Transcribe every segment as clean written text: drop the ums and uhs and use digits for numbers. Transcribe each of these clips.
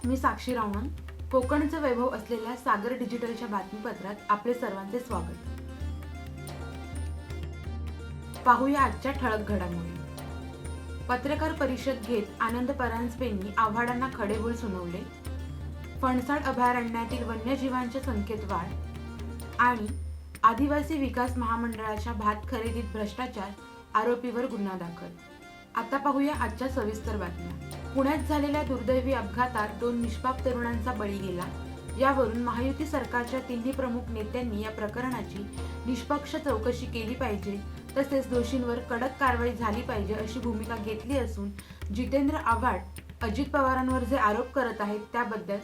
मी साक्षी रावण. कोकणचं वैभव असलेल्या सागर डिजिटलच्या बातमीपत्रात आपले सर्वांचे स्वागत. पाहूया आजच्या ठळक घडामोडी. पत्रकार परिषद घेत आनंद परांजपेंनी आव्हाडांना खडेबोल सुनावले. फणसाड अभयारण्यातील वन्यजीवांच्या संख्येत वाढ आणि आदिवासी विकास महामंडळाच्या भात खरेदीत भ्रष्टाचार, आरोपीवर गुन्हा दाखल. आता पाहूया आजच्या सविस्तर बातम्या. पुण्यात झालेल्या दुर्दैवी अपघातात 2 निष्पाप तरुणांचा बळी गेला. यावरून महायुती सरकारच्या तिन्ही प्रमुख नेत्यांनी या प्रकरणाची निष्पक्ष चौकशी केली पाहिजे, तसेच दोषींवर कडक कारवाई झाली पाहिजे अशी भूमिका घेतली असून जितेंद्र आव्हाड अजित पवारांवर जे आरोप करत आहेत त्याबद्दल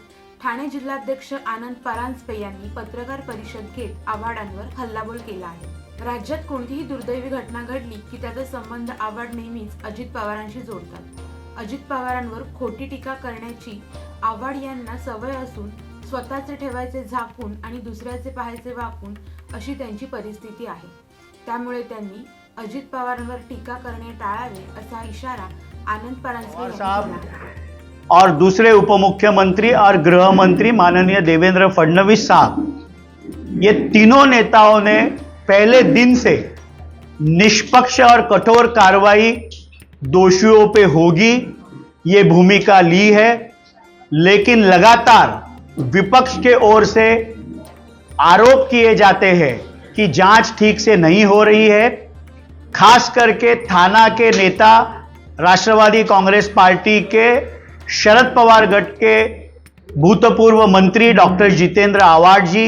ठाणे जिल्हाध्यक्ष आनंद परांजपे यांनी पत्रकार परिषद घेत आव्हाडांवर हल्लाबोल केला आहे. राज्यात कोणतीही दुर्दैवी घटना घडली की त्याचा संबंध आव्हाड नेहमीच अजित पवारांशी जोडतात. अजित पवारांवर खोटी टीका करण्याची आव्हाड यांना सवय असून स्वतःचे ठेवायचे झाकून आणि दुसऱ्याचे पाहायचे वाकून अशी त्यांची परिस्थिती आहे. त्यामुळे त्यांनी अजित पवारांवर टीका करणे टाळावे असा इशारा आनंद परांजपे यांनी दिला. और दूसरे उपमुख्यमंत्री और गृह मंत्री माननीय देवेंद्र फडणवीस साहब, ये तीनों नेताओं ने पहले दिन से निष्पक्ष और कठोर कार्रवाई दोषियों पे होगी ये भूमिका ली है, लेकिन लगातार विपक्ष के ओर से आरोप किए जाते हैं कि जांच ठीक से नहीं हो रही है. खास करके थाना के नेता, राष्ट्रवादी कांग्रेस पार्टी के शरद पवार गट के भूतपूर्व मंत्री डॉक्टर जितेंद्र आव्हाड जी,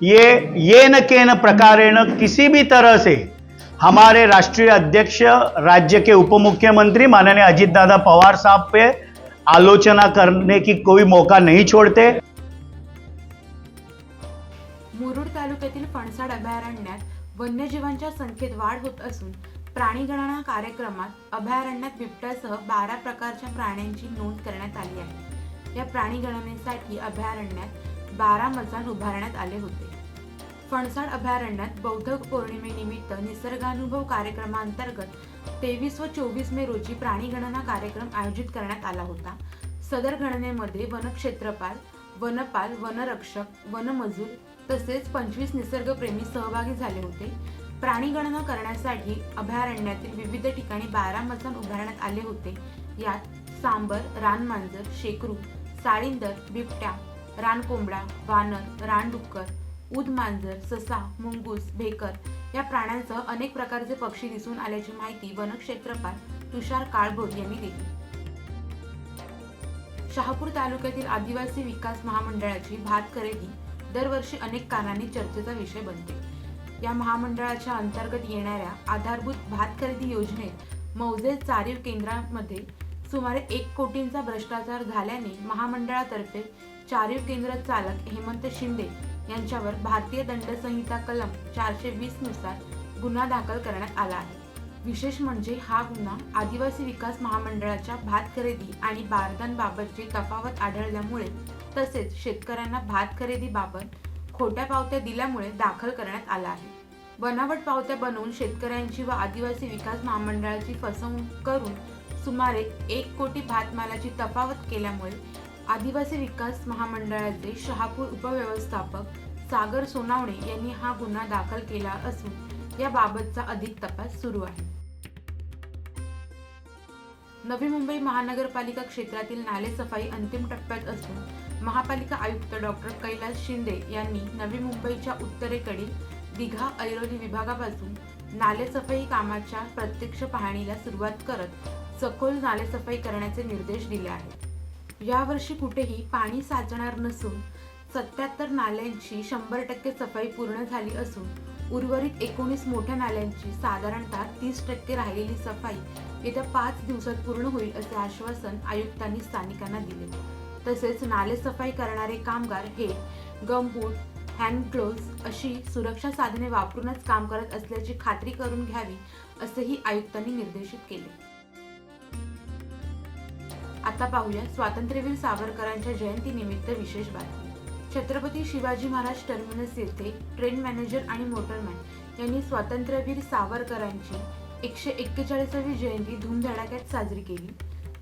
ये न केन प्रकारेण किसी भी तरह से हमारे राष्ट्रीय अध्यक्ष, राज्य के उपमुख्यमंत्री माननीय अजित दादा पवार साहब पे आलोचना करने की कोई मौका नहीं छोड़ते. मुरुड तालुक्यातील फणसाड अभयारण्यात वन्यजीवांच्या संख्येत वाढ होत असून प्राणी गणना कार्यक्रमात अभयारण्यात बिबट्यासह 12 प्रकारच्या प्राण्यांची नोंद करण्यात आली आहे. या प्राणी गणनेसाठी अभयारण्यात 12 मचाण उभारण्यात आले होते. फणसाड अभयारण्यात बौद्ध पौर्णिमेनिमित्त निसर्गानुभव कार्यक्रमांतर्गत 23 व 24 मे रोजी प्राणी गणना कार्यक्रम आयोजित करण्यात आला होता. सदर गणनेमध्ये वनक्षेत्रपाल, वनपाल, वनरक्षक, वनमजूर तसेच 25 निसर्गप्रेमी सहभागी झाले होते. प्राणी गणना करण्यासाठी अभयारण्यातील विविध ठिकाणी 12 मचाण उभारण्यात आले होते. यात सांबर, रानमांजर, शेकरू, साळींदर, बिबट्या, रानकोंबडा, वानर, रानडुक्कर, उद मांजर, ससा, मुंगूस, भेकर या प्राण्यांसह अनेक प्रकारचे पक्षी दिसून आल्याची माहिती वनक्षेत्रपाल तुषार काळभोर यांनी दिली. शहापूर तालुक्यातील आदिवासी विकास महामंडळाची भात खरेदी दरवर्षी अनेक कारणांनी चर्चेचा विषय बनते. या महामंडळाच्या अंतर्गत येणाऱ्या आधारभूत भात खरेदी योजनेत मौजे चारीव केंद्रामध्ये सुमारे 1 कोटींचा भ्रष्टाचार झाल्याने महामंडळातर्फे चारीव केंद्र चालक हेमंत शिंदे यांच्यावर भारतीय दंड संहिता कलम 420 नुसार गुन्हा दाखल करण्यात आला आहे. विशेष म्हणजे हा गुन्हा आदिवासी विकास महामंडळाच्या भात खरेदी आणि बारदानबाबतची तफावत आढळल्यामुळे तसेच शेतकऱ्यांना भात खरेदीबाबत खोट्या पावत्या दिल्यामुळे दाखल करण्यात आला आहे. बनावट पावत्या बनवून शेतकऱ्यांची व आदिवासी विकास महामंडळाची फसवणूक करून सुमारे 1 कोटी भातमालाची तफावत केल्यामुळे आदिवासी विकास महामंडळाचे शहापूर उपव्यवस्थापक सागर सोनावणे यांनी हा गुन्हा दाखल केला असून याबाबतचा अधिक तपास सुरू आहे. नवी मुंबई महानगरपालिका क्षेत्रातील नालेसफाई अंतिम टप्प्यात असून महापालिका आयुक्त डॉक्टर कैलास शिंदे यांनी नवी मुंबईच्या उत्तरेकडील दिघा ऐरोली विभागापासून नालेसफाई कामाच्या प्रत्यक्ष पाहणीला सुरुवात करत सखोल नालेसफाई करण्याचे निर्देश दिले आहेत. यावर्षी कुठेही पाणी साचणार नसून 77 नाल्यांची 100% सफाई पूर्ण झाली असून उर्वरित 19 मोठ्या नाल्यांची साधारणतः 30% राहिलेली सफाई येत्या 5 दिवसात पूर्ण होईल असे आश्वासन आयुक्तांनी स्थानिकांना दिले. तसेच नालेसफाई करणारे कामगार हे गमबूट, हँड ग्लोव्ज अशी सुरक्षा साधने वापरूनच काम करत असल्याची खात्री करून घ्यावी असेही आयुक्तांनी निर्देशित केले. आता पाहूया स्वातंत्र्यवीर सावरकरांच्या जयंतीनिमित्त विशेष बातमी. छत्रपती शिवाजी महाराज टर्मिनस येथे ट्रेन मॅनेजर आणि मोटरमॅन यांनी स्वातंत्र्यवीर सावरकरांची 141वी जयंती धूमधडाक्यात साजरी केली.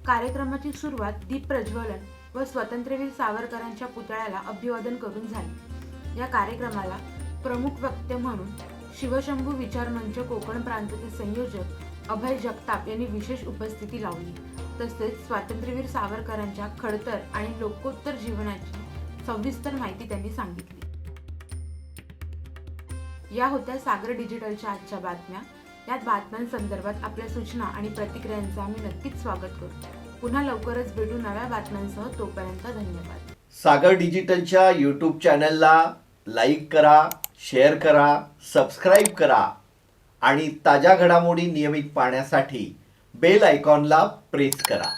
कार्यक्रमाची सुरुवात दीप प्रज्वलन व स्वातंत्र्यवीर सावरकरांच्या पुतळ्याला अभिवादन करून झाले। या कार्यक्रमाला प्रमुख वक्ते म्हणून शिवशंभू विचार मंच कोकण प्रांताचे संयोजक अभय जगताप यांनी विशेष उपस्थिती लावली। तसेच स्वातंत्र्यवीर सावरकरांच्या खडतर आणि लोकोत्तर जीवनाची सविस्तर माहिती त्यांनी सांगितली। या होत्या सागर डिजिटलच्या आजच्या बातम्या। यात बातम्यांसंदर्भात आपल्या सूचना आणि प्रतिक्रियांचे आम्ही नक्कीच स्वागत करू। पुन्हा लवकरच भेटू नव्या बातम्यांसह। तोपर्यंत धन्यवाद। सागर डिजिटलच्या यूट्यूब चॅनलला लाईक करा, शेअर करा, सबस्क्राईब करा आणि ताज्या घडामोडी नियमित पाहण्यासाठी बेल आयकॉनला प्रेस करा।